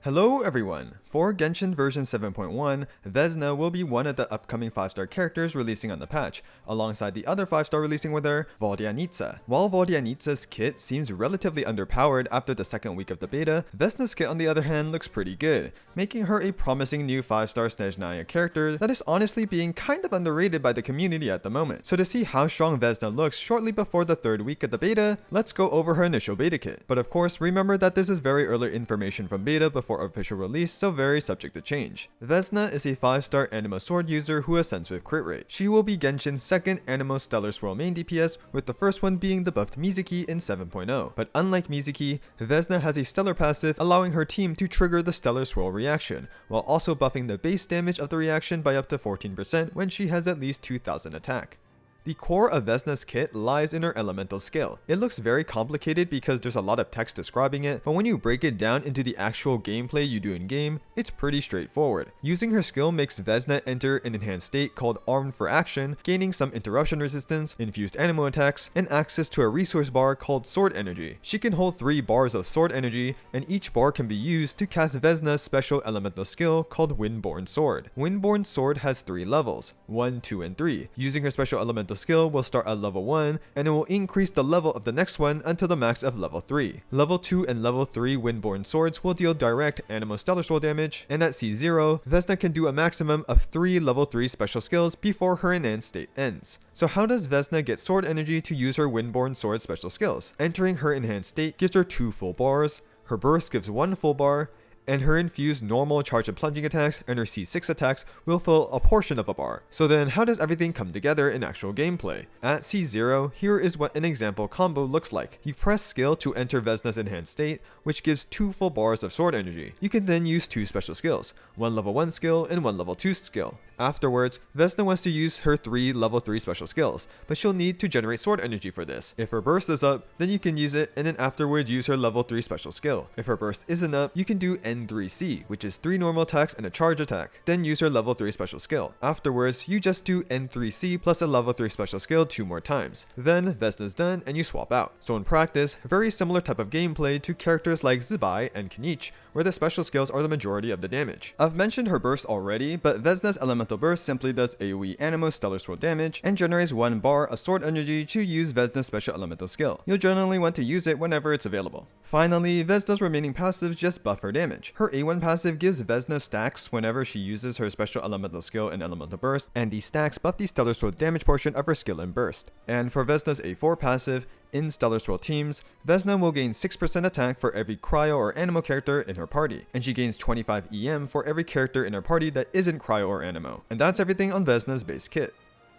Hello everyone! For Genshin version 7.1, Vesna will be one of the upcoming 5-star characters releasing on the patch, alongside the other 5-star releasing with her, Voldianitsa. While Voldianitsa's kit seems relatively underpowered after the second week of the beta, Vesna's kit on the other hand looks pretty good, making her a promising new 5-star snezhnaya character that is honestly being kind of underrated by the community at the moment. So to see how strong Vesna looks shortly before the third week of the beta, let's go over her initial beta kit. But of course, remember that this is very early information from beta before official release, so very subject to change. Vesna is a 5-star Anemo sword user who ascends with crit rate. She will be Genshin's second Anemo Stellar Swirl main DPS, with the first one being the buffed Mizuki in 7.0. But unlike Mizuki, Vesna has a stellar passive allowing her team to trigger the Stellar Swirl reaction, while also buffing the base damage of the reaction by up to 14% when she has at least 2000 attack. The core of Vesna's kit lies in her elemental skill. It looks very complicated because there's a lot of text describing it, but when you break it down into the actual gameplay you do in game, it's pretty straightforward. Using her skill makes Vesna enter an enhanced state called Armed for Action, gaining some interruption resistance, infused Anemo attacks, and access to a resource bar called Sword Energy. She can hold 3 bars of Sword Energy, and each bar can be used to cast Vesna's special elemental skill called Windborn Sword. Windborn Sword has 3 levels, 1, 2, and 3. Using her special elemental skill will start at level 1, and it will increase the level of the next one until the max of level 3. Level 2 and level 3 Windborn Swords will deal direct Anemo Stellar Swirl damage, and at C0, Vesna can do a maximum of 3 level 3 special skills before her enhanced state ends. So how does Vesna get Sword Energy to use her Windborn Sword special skills? Entering her enhanced state gives her 2 full bars, her burst gives 1 full bar, and her infused normal charge and plunging attacks and her C6 attacks will fill a portion of a bar. So then how does everything come together in actual gameplay? At C0, here is what an example combo looks like. You press skill to enter Vesna's enhanced state, which gives 2 full bars of sword energy. You can then use 2 special skills, 1 level 1 skill and 1 level 2 skill. Afterwards, Vesna wants to use her 3 level 3 special skills, but she'll need to generate sword energy for this. If her burst is up, then you can use it and then afterwards use her level 3 special skill. If her burst isn't up, you can do N3C, which is 3 normal attacks and a charge attack, then use her level 3 special skill. Afterwards, you just do N3C plus a level 3 special skill 2 more times. Then Vesna's done and you swap out. So in practice, very similar type of gameplay to characters like Zibai and Kinich, where the special skills are the majority of the damage. I've mentioned her burst already, but Vesna's elemental burst simply does AoE Anemo Stellar Swirl damage and generates 1 bar of sword energy to use Vesna's special elemental skill. You'll generally want to use it whenever it's available. Finally, Vesna's remaining passives just buff her damage. Her A1 passive gives Vesna stacks whenever she uses her special elemental skill and elemental burst, and these stacks buff the Stellar Swirl damage portion of her skill and burst. And for Vesna's A4 passive, in Stellar Swirl teams, Vesna will gain 6% attack for every Cryo or Anemo character in her party, and she gains 25 EM for every character in her party that isn't Cryo or Anemo. And that's everything on Vesna's base kit.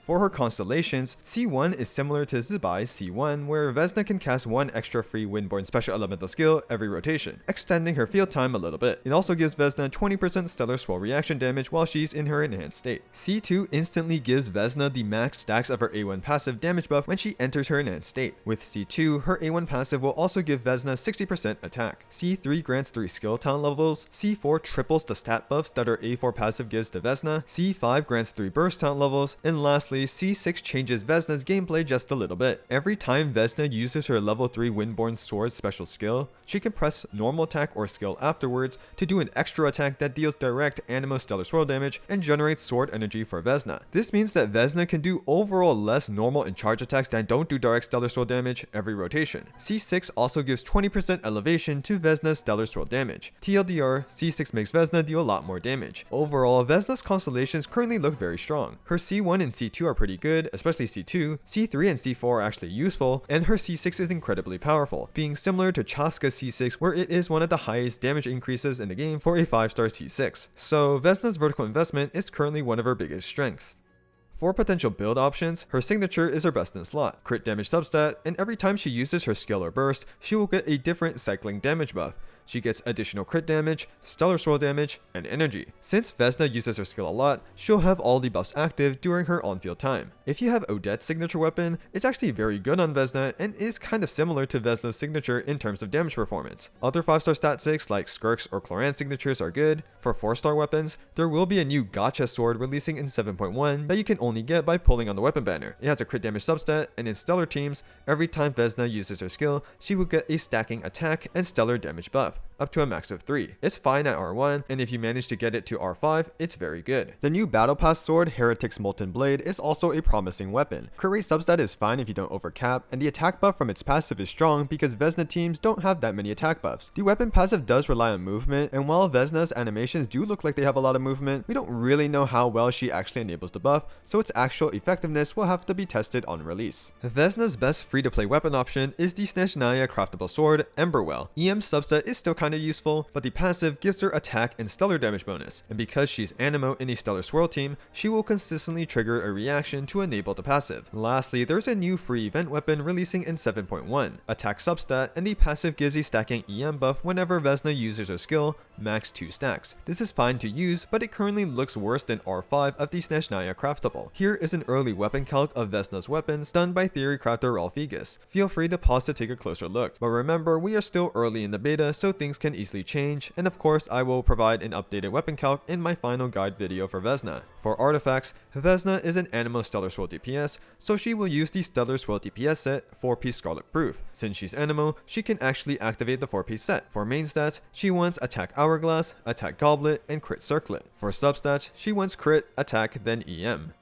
For her Constellations, C1 is similar to Zibai's C1, where Vesna can cast 1 extra free Windborn special elemental skill every rotation, extending her field time a little bit. It also gives Vesna 20% Stellar Swirl reaction damage while she's in her enhanced state. C2 instantly gives Vesna the max stacks of her A1 passive damage buff when she enters her enhanced state. With C2, her A1 passive will also give Vesna 60% attack. C3 grants 3 skill talent levels, C4 triples the stat buffs that her A4 passive gives to Vesna, C5 grants 3 burst talent levels, and lastly, C6 changes Vesna's gameplay just a little bit. Every time Vesna uses her level 3 Windborn Sword special skill, she can press normal attack or skill afterwards to do an extra attack that deals direct Anemo Stellar Swirl damage and generates sword energy for Vesna. This means that Vesna can do overall less normal and charge attacks that don't do direct Stellar Swirl damage every rotation. C6 also gives 20% elevation to Vesna's Stellar Swirl damage. TLDR, C6 makes Vesna deal a lot more damage. Overall, Vesna's Constellations currently look very strong. Her C1 and C2 are pretty good, especially C2, C3 and C4 are actually useful, and her C6 is incredibly powerful, being similar to Chaska's C6 where it is one of the highest damage increases in the game for a 5-star C6. So Vesna's vertical investment is currently one of her biggest strengths. For potential build options, her signature is her best in slot, crit damage substat, and every time she uses her skill or burst, she will get a different cycling damage buff. She gets additional crit damage, Stellar Swirl damage, and energy. Since Vesna uses her skill a lot, she'll have all the buffs active during her on-field time. If you have Odette's signature weapon, it's actually very good on Vesna and is kind of similar to Vesna's signature in terms of damage performance. Other 5-star stat 6 like Skirk's or Cloran's signatures are good. For 4-star weapons, there will be a new Gotcha sword releasing in 7.1 that you can only get by pulling on the weapon banner. It has a crit damage substat, and in Stellar teams, every time Vesna uses her skill, she will get a stacking attack and stellar damage buff. up to a max of 3. It's fine at R1, and if you manage to get it to R5, it's very good. The new Battle Pass sword, Heretic's Molten Blade, is also a promising weapon. Crit rate substat is fine if you don't overcap, and the attack buff from its passive is strong because Vesna teams don't have that many attack buffs. The weapon passive does rely on movement, and while Vesna's animations do look like they have a lot of movement, we don't really know how well she actually enables the buff, so its actual effectiveness will have to be tested on release. Vesna's best free-to-play weapon option is the Snezhnaya craftable sword, Emberwell. EM substat is still kinda useful, but the passive gives her attack and stellar damage bonus, and because she's Anemo in a stellar swirl team, she will consistently trigger a reaction to enable the passive. Lastly, there's a new free event weapon releasing in 7.1, attack substat, and the passive gives a stacking EM buff whenever Vesna uses her skill, max 2 stacks. This is fine to use, but it currently looks worse than R5 of the Snezhnaya craftable. Here is an early weapon calc of Vesna's weapons done by theory crafter raulfigas. Feel free to pause to take a closer look, but remember we are still early in the beta, so things can easily change, and of course I will provide an updated weapon calc in my final guide video for Vesna. For artifacts, Vesna is an Anemo Stellar Swirl DPS, so she will use the Stellar Swirl DPS set 4-piece Scarlet Proof. Since she's Anemo, she can actually activate the 4-piece set. For main stats, she wants Attack Hourglass, Attack Goblet, and Crit Circlet. For substats, she wants Crit, Attack, then EM.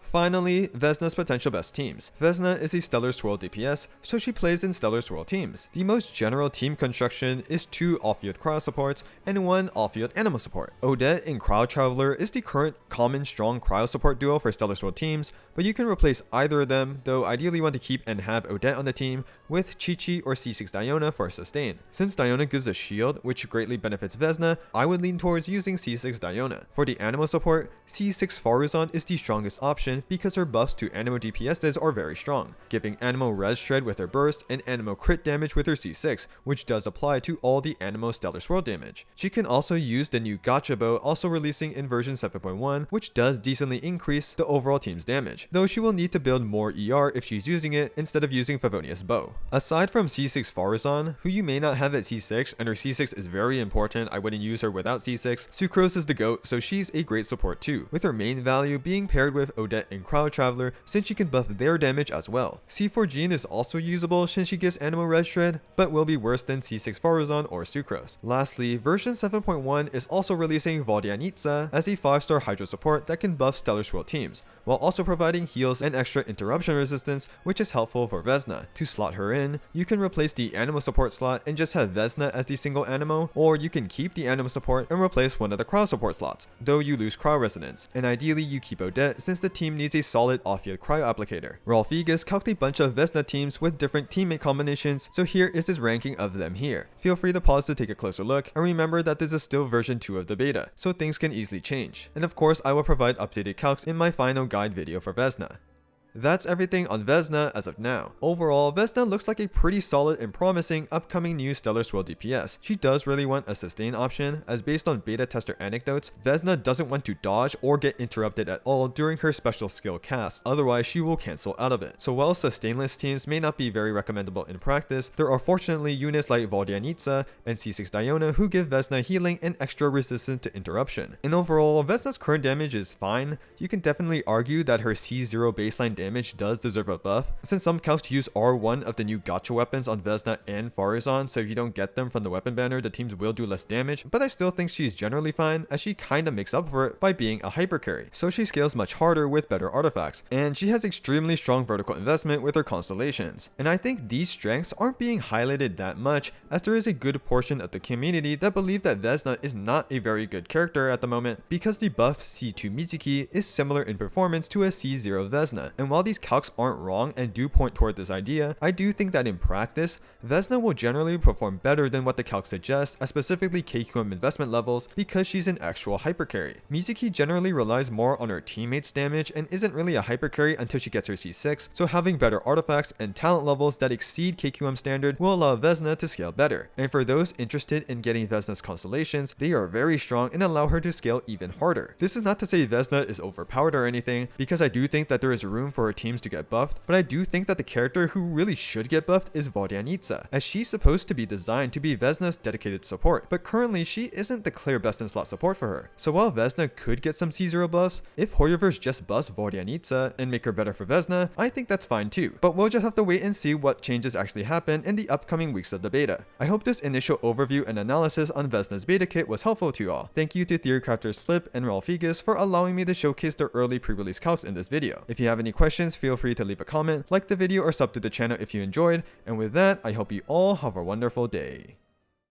Finally, Vesna's potential best teams. Vesna is a Stellar Swirl DPS, so she plays in Stellar Swirl teams. The most general team construction is 2 off-field cryo supports and 1 off-field Anemo support. Odette and Cryo Traveler is the current common strong cryo support duo for Stellar Swirl teams, but you can replace either of them, though ideally you want to keep and have Odette on the team with Chi-Chi or C6 Diona for sustain. Since Diona gives a shield, which greatly benefits Vesna, I would lean towards using C6 Diona. For the Anemo support, C6 Faruzan is the strongest option because her buffs to Anemo DPSs are very strong, giving Anemo res shred with her burst and Anemo crit damage with her C6, which does apply to all the Anemo Stellar Swirl damage. She can also use the new Gacha bow, also releasing in version 7.1, which does decently increase the overall team's damage, though she will need to build more ER if she's using it instead of using Favonius bow. Aside from C6 Faruzan, who you may not have at C6, and her C6 is very important, I wouldn't use her without C6, Sucrose is the GOAT, so she's a great support too, with her main value being paired with Odette and Cryo Traveler since she can buff their damage as well. C4 Jean is also usable since she gives Anemo res shred, but will be worse than C6 Faruzan or Sucrose. Lastly, version 7.1 is also releasing Voldianitsa as a 5-star Hydro support that can buff Stellar Swirl teams, while also providing heals and extra interruption resistance, which is helpful for Vesna. To slot her in, you can replace the Anemo support slot and just have Vesna as the single Anemo, or you can keep the Anemo support and replace one of the cryo support slots, though you lose cryo resonance, and ideally you keep Odette since the team needs a solid off-field cryo applicator. raulfigas calced a bunch of Vesna teams with different teammate combinations, so here is his ranking of them here. Feel free to pause to take a closer look, and remember that this is still version 2 of the beta, so things can easily change. And of course, I will provide updated calcs in my final guide video for Vesna. That's everything on Vesna as of now. Overall, Vesna looks like a pretty solid and promising upcoming new Stellar Swirl DPS. She does really want a sustain option, as based on beta tester anecdotes, Vesna doesn't want to dodge or get interrupted at all during her special skill cast, otherwise she will cancel out of it. So while sustainless teams may not be very recommendable in practice, there are fortunately units like Voldianitsa and C6 Diona who give Vesna healing and extra resistance to interruption. And overall, Vesna's current damage is fine. You can definitely argue that her C0 baseline damage does deserve a buff, since some calcs use R1 of the new gacha weapons on Vesna and Faruzan, so if you don't get them from the weapon banner, the teams will do less damage, but I still think she's generally fine, as she kinda makes up for it by being a hyper carry, so she scales much harder with better artifacts, and she has extremely strong vertical investment with her Constellations. And I think these strengths aren't being highlighted that much, as there is a good portion of the community that believe that Vesna is not a very good character at the moment, because the buffed C2 Mizuki is similar in performance to a C0 Vesna, and while these calcs aren't wrong and do point toward this idea, I do think that in practice, Vesna will generally perform better than what the calcs suggest, as specifically KQM investment levels, because she's an actual hyper carry. Mizuki generally relies more on her teammates' damage and isn't really a hyper carry until she gets her C6, so having better artifacts and talent levels that exceed KQM standard will allow Vesna to scale better. And for those interested in getting Vesna's Constellations, they are very strong and allow her to scale even harder. This is not to say Vesna is overpowered or anything, because I do think that there is room for for her teams to get buffed, but I do think that the character who really should get buffed is Vodyanitsa, as she's supposed to be designed to be Vesna's dedicated support, but currently she isn't the clear best in slot support for her. So while Vesna could get some C0 buffs, if HOYOverse just buffs Vodyanitsa and make her better for Vesna, I think that's fine too, but we'll just have to wait and see what changes actually happen in the upcoming weeks of the beta. I hope this initial overview and analysis on Vesna's beta kit was helpful to you all. Thank you to Theorycrafters Flip and raulfigas for allowing me to showcase their early pre-release calcs in this video. If you have any questions, feel free to leave a comment, like the video, or sub to the channel if you enjoyed, and with that, I hope you all have a wonderful day.